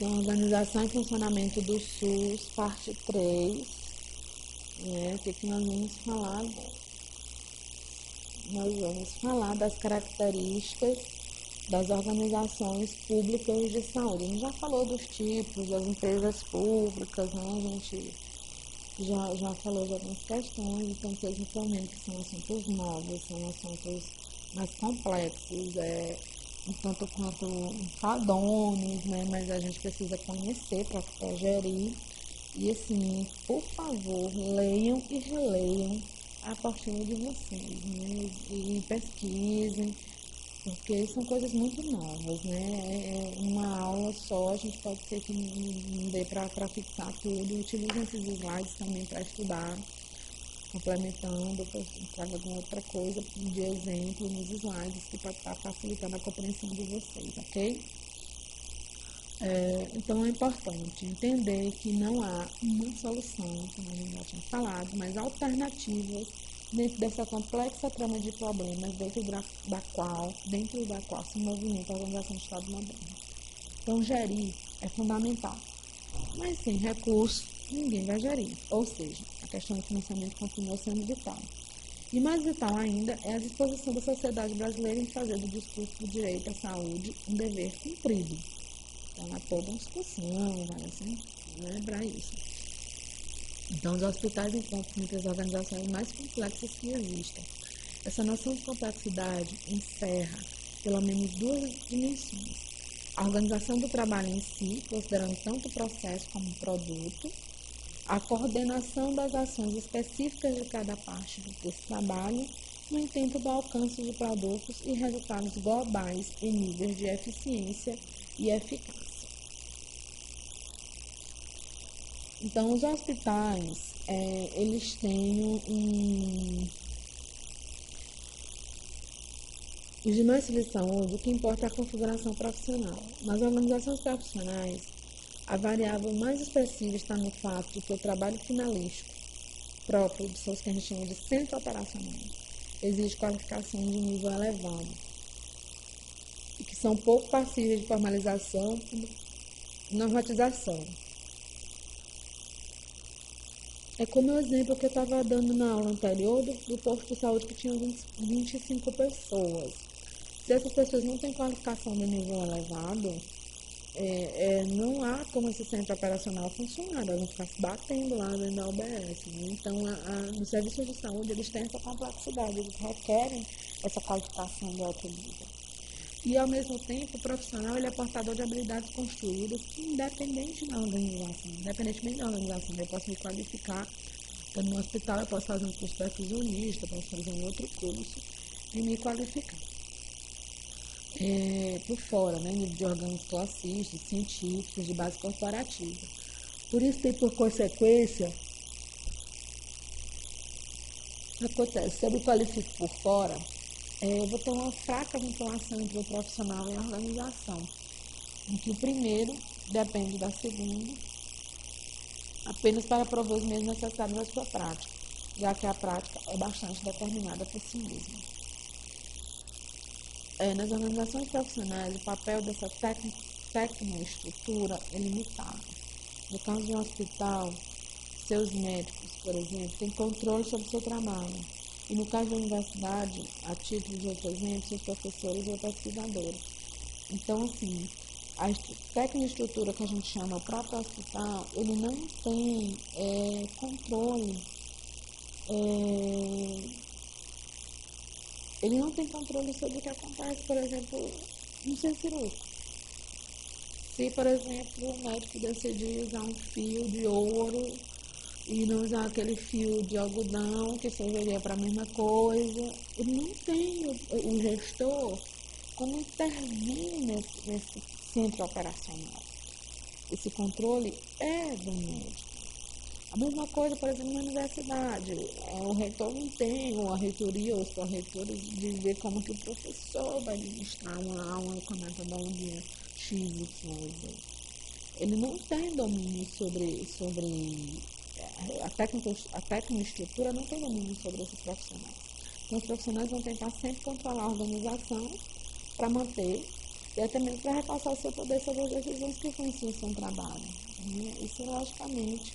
Então, organização e funcionamento do SUS, parte 3, né? O que nós vamos falar agora? Nós vamos falar das características das organizações públicas de saúde. A gente já falou dos tipos das empresas públicas, né? A gente já falou de algumas questões, então principalmente que são assuntos novos, são assuntos mais complexos, enquanto enfadonhos, né? Mas a gente precisa conhecer para gerir. E assim, por favor, leiam e releiam a partir de vocês, né? E pesquisem, porque são coisas muito novas, né? Uma aula só, a gente pode ser que não dê para fixar tudo. Utilizem esses slides também para estudar, complementando, depois traga alguma outra coisa de exemplo nos slides que pode estar facilitando a compreensão de vocês, ok? Então é importante entender que não há uma solução, como a gente já tinha falado, mas alternativas dentro dessa complexa trama de problemas dentro da qual se movimenta a organização do Estado moderno. Então, gerir é fundamental, mas sem recursos, ninguém vai gerir. Ou seja, a questão do financiamento continua sendo vital. E mais vital ainda é a disposição da sociedade brasileira em fazer do discurso do direito à saúde um dever cumprido. Então, há toda uma discussão, vale assim, lembrar isso. Então, os hospitais encontram entre as organizações mais complexas que existem. Essa noção de complexidade encerra pelo menos duas dimensões. A organização do trabalho em si, considerando tanto o processo como o produto, a coordenação das ações específicas de cada parte desse trabalho, no intento do alcance de produtos e resultados globais em níveis de eficiência e eficácia. Então, os hospitais, eles têm os demais serviços de saúde, o que importa é a configuração profissional. Nas organizações profissionais, a variável mais expressiva está no fato de que o trabalho finalístico próprio de seus que a gente chama de centro operacional exige qualificação de nível elevado e que são pouco passíveis de formalização e normatização. É como o exemplo que eu estava dando na aula anterior do posto de saúde que tinha 25 pessoas. Se essas pessoas não têm qualificação de nível elevado, não há como esse centro operacional funcionar, elas vão ficar se batendo lá dentro da UBS. Né? Então, nos serviços de saúde, eles têm essa complexidade, eles requerem essa qualificação de alto nível. E, ao mesmo tempo, o profissional ele é portador de habilidades construídas independentemente da organização. Eu posso me qualificar, estando no hospital, eu posso fazer um curso de perfusionista, posso fazer um outro curso e me qualificar. Por fora, né, de órgãos classistas, científicos, de base corporativa. Por isso, e por consequência, acontece, se eu me qualifico por fora, eu vou ter uma fraca vinculação entre o profissional e a organização, em que o primeiro depende da segunda apenas para prover os meios necessários à sua prática, já que a prática é bastante determinada por si mesma. Nas organizações profissionais, o papel dessa tecnoestrutura é limitado. No caso de um hospital, seus médicos, por exemplo, têm controle sobre o seu trabalho. E no caso da universidade, a título de outro exemplo, seus professores ou pesquisadores. Então, assim, a tecnoestrutura que a gente chama o próprio hospital, ele não tem controle. Ele não tem controle sobre o que acontece, por exemplo, no centro cirúrgico. Se, por exemplo, o médico decidir usar um fio de ouro e não usar aquele fio de algodão que serviria para a mesma coisa, ele não tem o gestor como intervir nesse centro operacional. Esse controle é do médico. A mesma coisa, por exemplo, na universidade. O reitor não tem, ou a reitoria, ou os pró-reitores, de ver como que o professor vai ministrar uma aula com a metodologia um dia X, Y. Ele não tem domínio sobre a tecnoestrutura, não tem domínio sobre esses profissionais. Então, os profissionais vão tentar sempre controlar a organização para manter e até mesmo para repassar o seu poder sobre as decisões que influenciam o seu trabalho. Né? Isso, logicamente,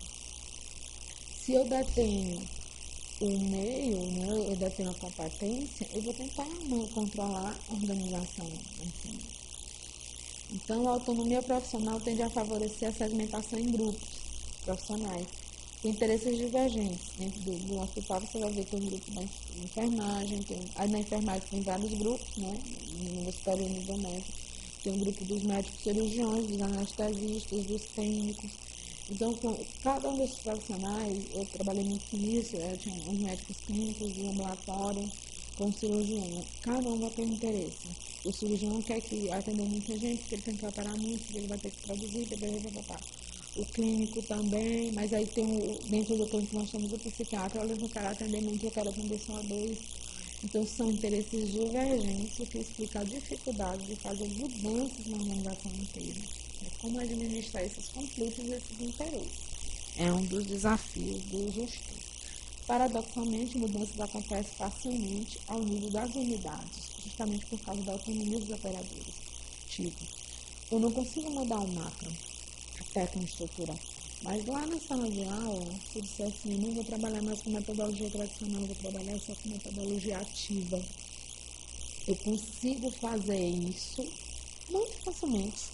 se eu detenho o meio, né, eu detenho a competência, eu vou tentar controlar a organização. Assim. Então, a autonomia profissional tende a favorecer a segmentação em grupos profissionais com interesses divergentes. Dentro do hospital você vai ver que tem um grupo da enfermagem, aí na enfermagem tem vários grupos, né? No hospital do nível médico, tem um grupo dos médicos cirurgiões, dos anestesistas, dos clínicos. Então, com cada um desses profissionais, eu trabalhei muito com isso, eu tinha os médicos clínicos, do ambulatório, com o cirurgião. Cada um vai ter interesse. O cirurgião quer que atenda muita gente, porque ele tem que operar muito, porque ele vai ter que produzir, o clínico também, mas aí tem dentro do clínico nós temos o psiquiatra, olha, eu quero atender muito, eu quero atender só dois. Então são interesses divergentes, o que explica a dificuldade de fazer mudanças na organização inteira. Como administrar esses conflitos e esses interesses. É um dos desafios do gestor. Paradoxalmente, mudanças acontecem facilmente ao nível das unidades, justamente por causa da autonomia dos operadores. Tipo, eu não consigo mudar um macro, até com estrutura, mas lá na sala de aula, se eu disser assim, eu não vou trabalhar mais com metodologia tradicional, eu vou trabalhar só com metodologia ativa. Eu consigo fazer isso muito facilmente,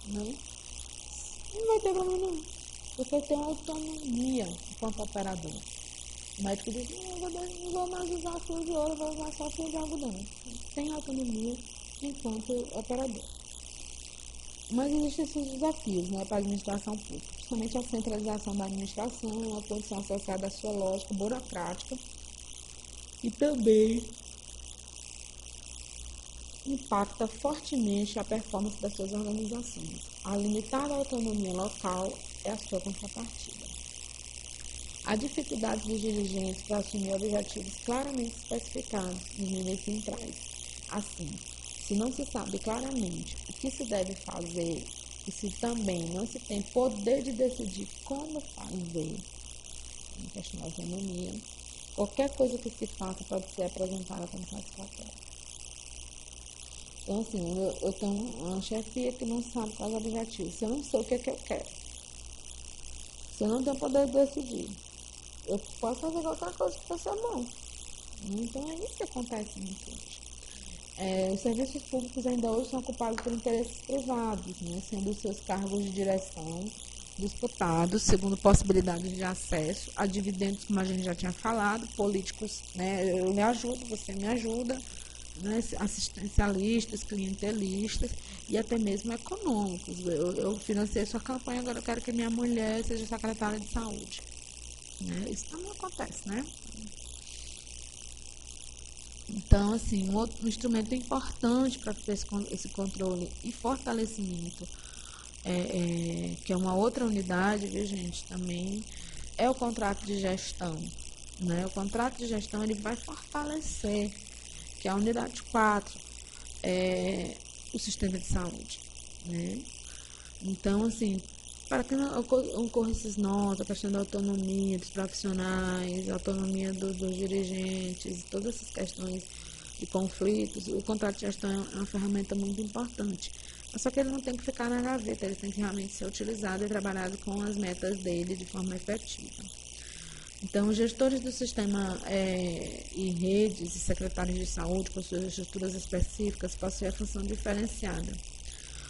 né? Não vai ter problema nenhum, porque eu tenho autonomia enquanto operador. O médico diz, não vou mais usar fio de ouro, vou usar só fio de algodão. Tem autonomia enquanto operador. Mas existem esses desafios, né, para a administração pública, principalmente a centralização da administração, a posição associada à sua lógica burocrática e também impacta fortemente a performance das suas organizações. A limitada autonomia local é a sua contrapartida. Há dificuldade dos dirigentes para assumir objetivos claramente especificados nos níveis centrais. Assim, se não se sabe claramente o que se deve fazer e se também não se tem poder de decidir como fazer, em questão da autonomia, qualquer coisa que se faça pode ser apresentada como satisfatória. Então, assim, eu tenho uma chefia que não sabe quais objetivos. Se eu não sei o que é que eu quero, se eu não tenho poder de decidir, eu posso fazer qualquer coisa que fosse bom. Então, é isso que acontece muito hoje. Os serviços públicos ainda hoje são ocupados por interesses privados, né, sendo os seus cargos de direção disputados, segundo possibilidades de acesso a dividendos, como a gente já tinha falado, políticos, né, eu me ajudo, você me ajuda, né, assistencialistas, clientelistas e até mesmo econômicos. Eu financei sua campanha, agora eu quero que minha mulher seja secretária de saúde. Né? Isso também acontece, né? Então, assim, um instrumento importante para esse controle e fortalecimento, que é uma outra unidade, viu, gente, também, é o contrato de gestão. Né? O contrato de gestão ele vai fortalecer, que é a unidade 4, o sistema de saúde. Né? Então, assim, para que não ocorra esses nós, a questão da autonomia dos profissionais, a autonomia dos dirigentes, todas essas questões de conflitos, o contrato de gestão é uma ferramenta muito importante. Mas só que ele não tem que ficar na gaveta, ele tem que realmente ser utilizado e trabalhado com as metas dele de forma efetiva. Então, os gestores do sistema e redes e secretários de saúde, com suas estruturas específicas, possuem a função diferenciada.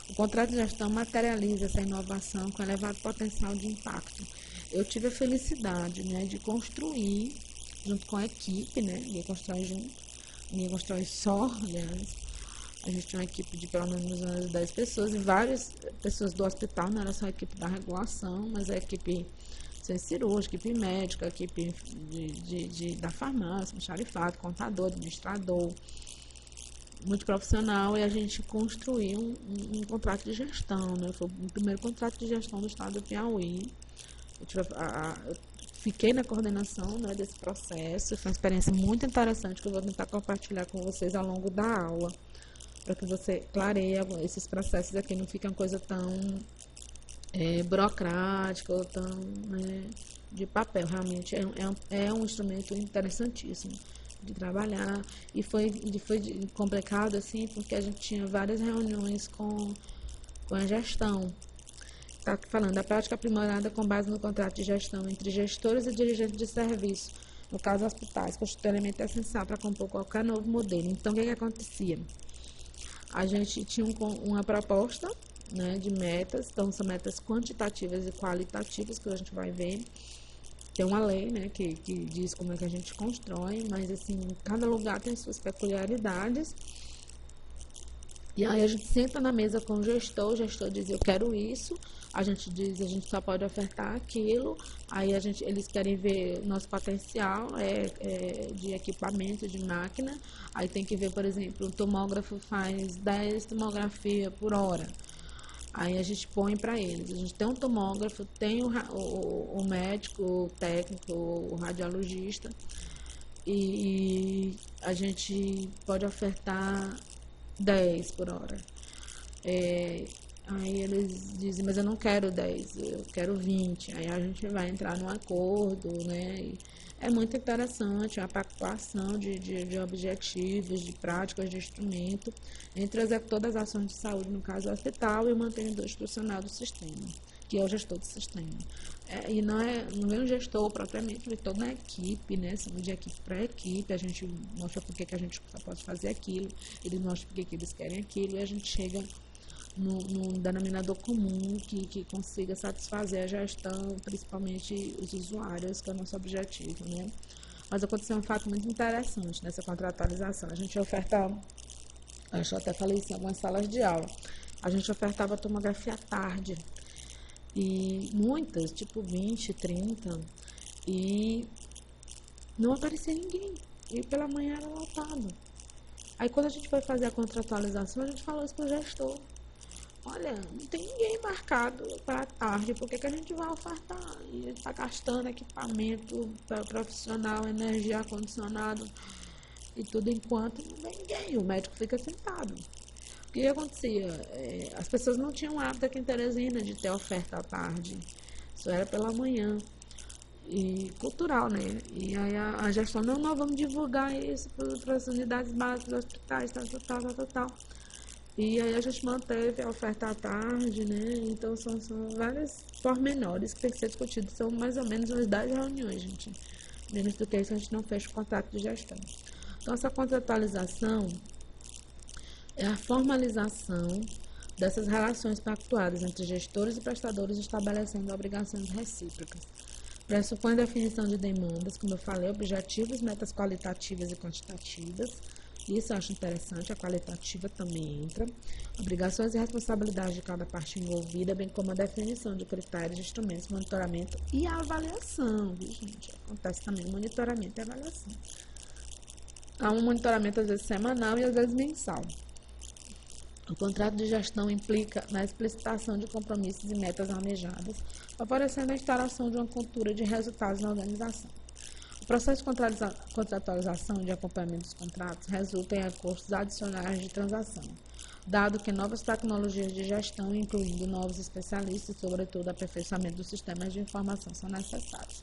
O contrato de gestão materializa essa inovação com elevado potencial de impacto. Eu tive a felicidade, né, de construir, junto com a equipe, né, ninguém constrói junto, ninguém constrói só, aliás. A gente tinha uma equipe de pelo menos umas 10 pessoas e várias pessoas do hospital, não era só a equipe da regulação, mas a equipe cirúrgica, equipe médica, a equipe da farmácia, xarifado, contador, administrador, multiprofissional, e a gente construiu um contrato de gestão, né? Foi o primeiro contrato de gestão do estado do Piauí. Eu fiquei na coordenação, né, desse processo, foi uma experiência muito interessante que eu vou tentar compartilhar com vocês ao longo da aula, para que você clareie esses processos aqui, não fique uma coisa tão burocrática ou tão, né, de papel. Realmente é um instrumento interessantíssimo de trabalhar. E foi complicado, assim, porque a gente tinha várias reuniões com a gestão. Está falando da prática aprimorada com base no contrato de gestão entre gestores e dirigentes de serviço, no caso hospitais, constitui elemento essencial para compor qualquer novo modelo. Então, o que acontecia? A gente tinha uma proposta, né, de metas, então são metas quantitativas e qualitativas, que a gente vai ver. Tem uma lei, né, que diz como é que a gente constrói, mas assim, cada lugar tem suas peculiaridades. E aí a gente senta na mesa com o gestor diz, eu quero isso, a gente diz, a gente só pode ofertar aquilo, aí eles querem ver o nosso potencial de equipamento, de máquina, aí tem que ver, por exemplo, o tomógrafo faz 10 tomografias por hora. Aí a gente põe para eles. A gente tem um tomógrafo, tem o médico, o técnico, o radiologista, e a gente pode ofertar 10 por hora. Aí eles dizem, mas eu não quero 10, eu quero 20. Aí a gente vai entrar num acordo, né? E é muito interessante a pactuação de objetivos, de práticas, de instrumento, entre todas as ações de saúde, no caso do hospital, e o mantenedor institucional do sistema, que é o gestor do sistema. E não é um gestor propriamente, ele toda a equipe, né? São de equipe para equipe, a gente mostra por que a gente só pode fazer aquilo, eles mostram por que eles querem aquilo, e a gente chega num denominador comum que consiga satisfazer a gestão, principalmente os usuários, que é o nosso objetivo, né? Mas aconteceu um fato muito interessante nessa contratualização. A gente oferta, acho que eu até falei isso em algumas salas de aula, a gente ofertava tomografia à tarde, e muitas, tipo 20, 30, e não aparecia ninguém, e pela manhã era lotado. Aí quando a gente foi fazer a contratualização, a gente falou isso para o gestor. Olha, não tem ninguém marcado para tarde, por que a gente vai ofertar? E ele está gastando equipamento profissional, energia, ar-condicionado e tudo enquanto não vem ninguém, o médico fica sentado. O que acontecia? As pessoas não tinham hábito aqui em Teresina de ter oferta à tarde, isso era pela manhã. E cultural, né? E aí a gestão, não, vamos divulgar isso para as unidades básicas, hospitais, tal. E aí a gente manteve a oferta à tarde, né? Então são vários pormenores que tem que ser discutidos. São mais ou menos umas 10 reuniões, gente. Menos do que isso a gente não fecha o contrato de gestão. Então essa contratualização é a formalização dessas relações pactuadas entre gestores e prestadores, estabelecendo obrigações recíprocas. Pressupõe definição de demandas, como eu falei, objetivos, metas qualitativas e quantitativas. Isso eu acho interessante, a qualitativa também entra. Obrigações e responsabilidades de cada parte envolvida, bem como a definição de critérios, instrumentos, monitoramento e avaliação, viu, gente? Acontece também monitoramento e avaliação. Há um monitoramento, às vezes, semanal e às vezes mensal. O contrato de gestão implica na explicitação de compromissos e metas almejadas, favorecendo a instalação de uma cultura de resultados na organização. O processo de contratualização e de acompanhamento dos contratos resulta em custos adicionais de transação, dado que novas tecnologias de gestão, incluindo novos especialistas, sobretudo aperfeiçoamento dos sistemas de informação, são necessários.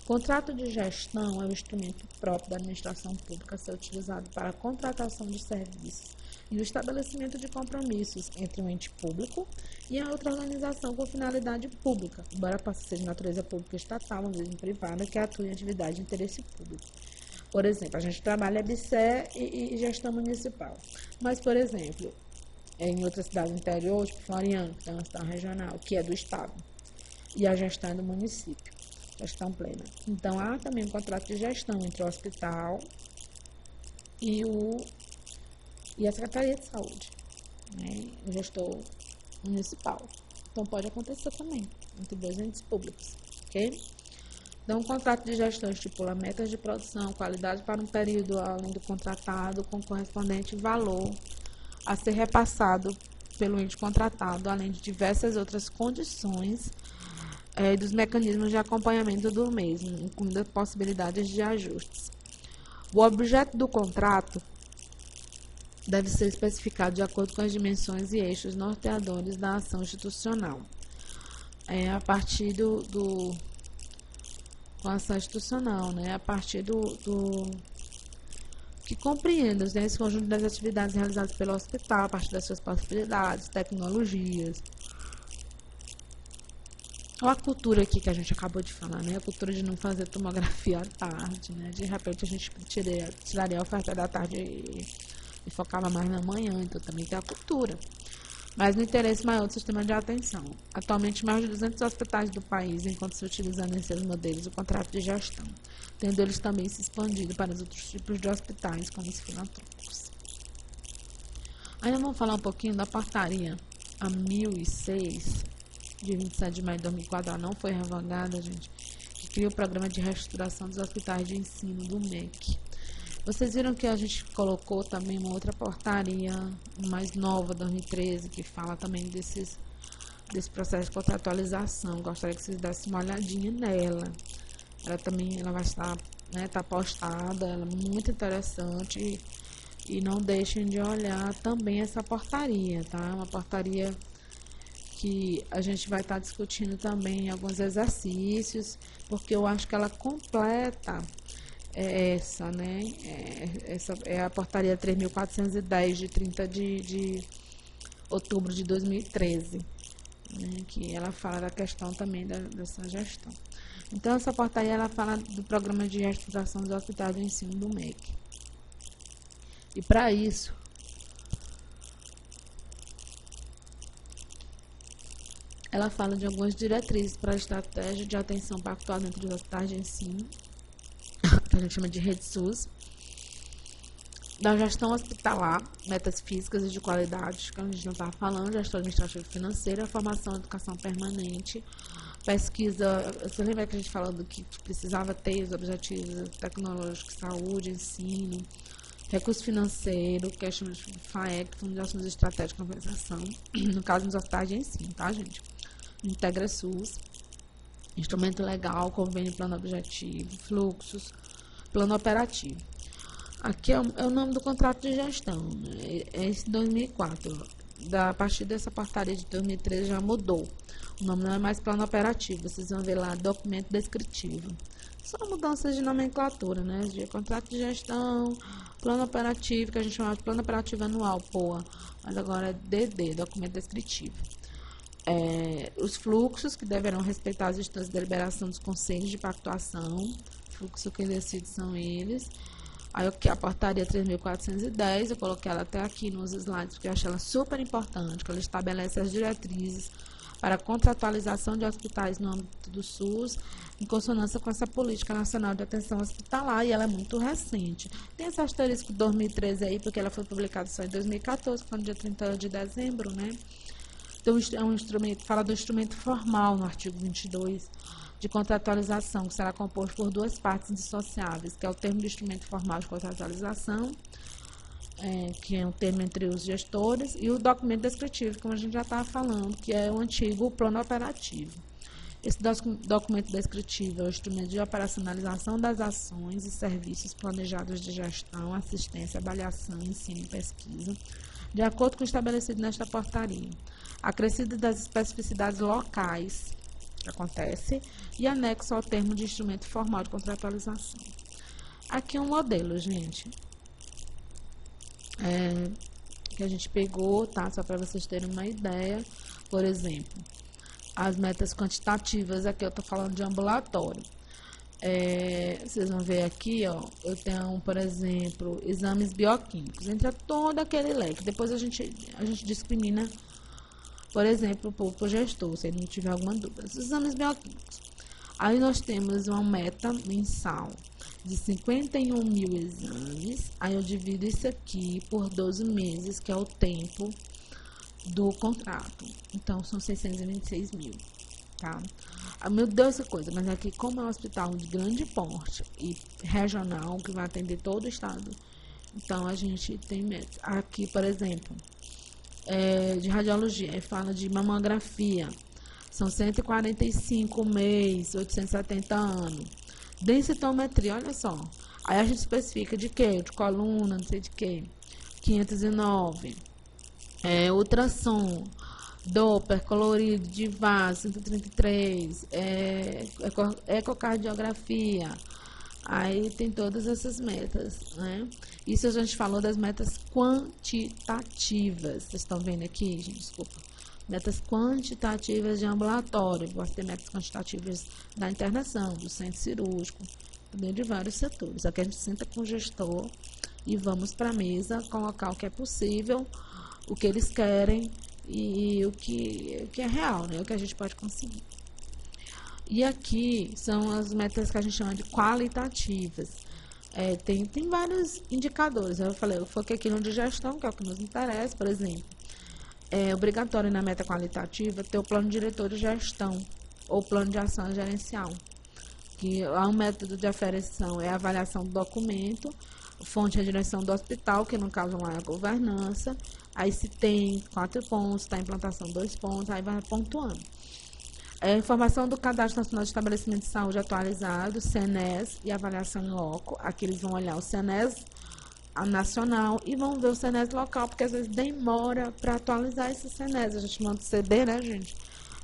O contrato de gestão é o instrumento próprio da administração pública a ser utilizado para a contratação de serviços e o estabelecimento de compromissos entre um ente público e a outra organização com finalidade pública, embora possa ser de natureza pública estatal ou mesmo privada, que atua em atividade de interesse público. Por exemplo, a gente trabalha EBSER e gestão municipal. Mas, por exemplo, em outra cidade do interior, tipo Floriano, que tem uma cidade regional, que é do estado, e a gestão é do município, gestão plena. Então, há também um contrato de gestão entre o hospital e a Secretaria de Saúde, né? O gestor municipal. Então, pode acontecer também, entre dois entes públicos, ok? Então, o contrato de gestão estipula metas de produção, qualidade para um período além do contratado, com correspondente valor a ser repassado pelo ente contratado, além de diversas outras condições dos mecanismos de acompanhamento do mesmo, incluindo possibilidades de ajustes. O objeto do contrato deve ser especificado de acordo com as dimensões e eixos norteadores da ação institucional. A partir com a ação institucional, né? A partir que compreenda, né, esse conjunto das atividades realizadas pelo hospital, a partir das suas possibilidades, tecnologias. Olha a cultura aqui que a gente acabou de falar, né? A cultura de não fazer tomografia à tarde, né? De repente a gente tiraria a oferta da tarde e focava mais na manhã, então também tem a cultura. Mas no interesse maior do sistema de atenção. Atualmente, mais de 200 hospitais do país encontram-se utilizando em seus modelos o contrato de gestão, tendo eles também se expandido para os outros tipos de hospitais, como os filantrópicos. Ainda vamos falar um pouquinho da portaria a 1006, de 27 de maio de 2004, ela não foi revogada, gente, que cria o programa de reestruturação dos hospitais de ensino do MEC. Vocês viram que a gente colocou também uma outra portaria mais nova, 2013, que fala também desse processo de contratualização. Gostaria que vocês dessem uma olhadinha nela. Ela vai estar, né, tá postada, ela é muito interessante. E não deixem de olhar também essa portaria, tá? É uma portaria que a gente vai estar discutindo também alguns exercícios, porque eu acho que ela completa essa, né? Essa é a portaria 3.410 de 30 de outubro de 2013, né? Que ela fala da questão também dessa gestão. Então, essa portaria ela fala do programa de reestruturação dos hospitais de ensino do MEC. E para isso, ela fala de algumas diretrizes para a estratégia de atenção pactual dentro dos hospitais de ensino, que a gente chama de rede SUS, da gestão hospitalar, metas físicas e de qualidade, que a gente não estava falando, gestão administrativa e financeira, formação e educação permanente, pesquisa. Você lembra que a gente falou do que precisava ter, os objetivos tecnológicos, saúde, ensino, recurso financeiro, que é chamado de FAEC, Fundo de Ações Estratégicas de Compensação, no caso dos hospitais de ensino, tá, gente? Integra SUS, instrumento legal, convênio, plano objetivo, fluxos, plano operativo. Aqui é o nome do contrato de gestão, né? É esse 2004. A partir dessa portaria de 2013 já mudou. O nome não é mais plano operativo, vocês vão ver lá documento descritivo. Só mudanças de nomenclatura, né? De contrato de gestão, plano operativo, que a gente chama de plano operativo anual, POA, mas agora é DD, documento descritivo. Os fluxos, que deverão respeitar as instâncias de deliberação dos conselhos de pactuação, fluxo que decide são eles. Aí a portaria 3.410, eu coloquei ela até aqui nos slides, porque eu acho ela super importante, que ela estabelece as diretrizes para a contratualização de hospitais no âmbito do SUS, em consonância com essa Política Nacional de Atenção Hospitalar, e ela é muito recente. Tem esse asterisco 2013 aí, porque ela foi publicada só em 2014, foi no dia 30 de dezembro, né? Então, é um instrumento, fala do instrumento formal no artigo 22, de contratualização, que será composto por duas partes indissociáveis, que é o termo de instrumento formal de contratualização, que é um termo entre os gestores, e o documento descritivo, como a gente já estava falando, que é o antigo plano operativo. Esse documento descritivo é o instrumento de operacionalização das ações e serviços planejados de gestão, assistência, avaliação, ensino e pesquisa, de acordo com o estabelecido nesta portaria, acrescido das especificidades locais que acontece e anexo ao termo de instrumento formal de contratualização. Aqui é um modelo, gente, que a gente pegou, tá? Só para vocês terem uma ideia. Por exemplo, as metas quantitativas, aqui eu estou falando de ambulatório. Vocês vão ver aqui, ó, eu tenho, por exemplo, exames bioquímicos. Entra todo aquele leque. Depois a gente discrimina, por exemplo, por gestor, se ele não tiver alguma dúvida. Os exames bioquímicos. Aí nós temos uma meta mensal de 51 mil exames. Aí eu divido isso aqui por 12 meses, que é o tempo do contrato. Então, são 626 mil, tá? Meu Deus, essa coisa, mas aqui, como é um hospital de grande porte e regional, que vai atender todo o estado, então a gente tem metas. Aqui, por exemplo, de radiologia, aí fala de mamografia, são 145 mês, 870 anos. Densitometria, olha só, aí a gente especifica de quê? De coluna, não sei de quê, 509. Ultrassom, Doppler, colorido, de vaso, 133, ecocardiografia, Aí tem todas essas metas, né? Isso a gente falou das metas quantitativas. Vocês estão vendo aqui, gente? Desculpa. Metas quantitativas de ambulatório. Pode ter metas quantitativas da internação, do centro cirúrgico, também de vários setores. Aqui a gente senta com o gestor e vamos para a mesa colocar o que é possível, o que eles querem e o que é real, né? O que a gente pode conseguir. E aqui são as metas que a gente chama de qualitativas. Tem vários indicadores. Eu falei, eu foquei aqui no de gestão, que é o que nos interessa, por exemplo. É obrigatório na meta qualitativa ter o plano diretor de gestão ou plano de ação gerencial. Que é um método de aferição, é a avaliação do documento, fonte é a direção do hospital, que no caso lá é a governança. Aí se tem 4 pontos, está a implantação 2 pontos, aí vai pontuando. Informação do Cadastro Nacional de Estabelecimento de Saúde atualizado, CNES e avaliação em loco. Aqui eles vão olhar o CNES nacional e vão ver o CNES local, porque às vezes demora para atualizar esse CNES. A gente manda o CD, né, gente?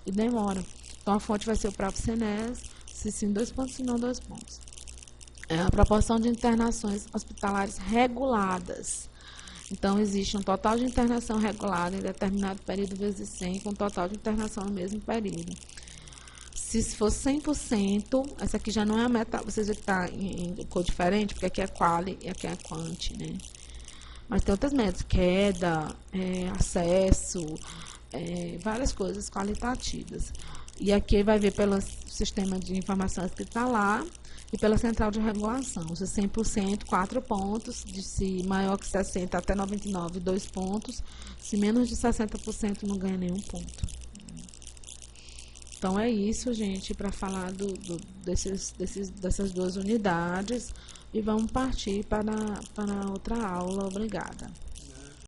E demora. Então a fonte vai ser o próprio CNES, se sim 2 pontos, se não 2 pontos. A proporção de internações hospitalares reguladas. Então, existe um total de internação regulada em determinado período vezes 100, com total de internação no mesmo período. Se for 100%, essa aqui já não é a meta, vocês veem que está em cor diferente, porque aqui é quali e aqui é quanti, né? Mas tem outras metas, queda, acesso, várias coisas qualitativas. E aqui vai ver pelo sistema de informação hospitalar e pela central de regulação. Se 100%, 4 pontos, se maior que 60% até 99%, 2 pontos, se menos de 60% não ganha nenhum ponto. Então é isso, gente, para falar dessas 2 unidades e vamos partir para outra aula. Obrigada.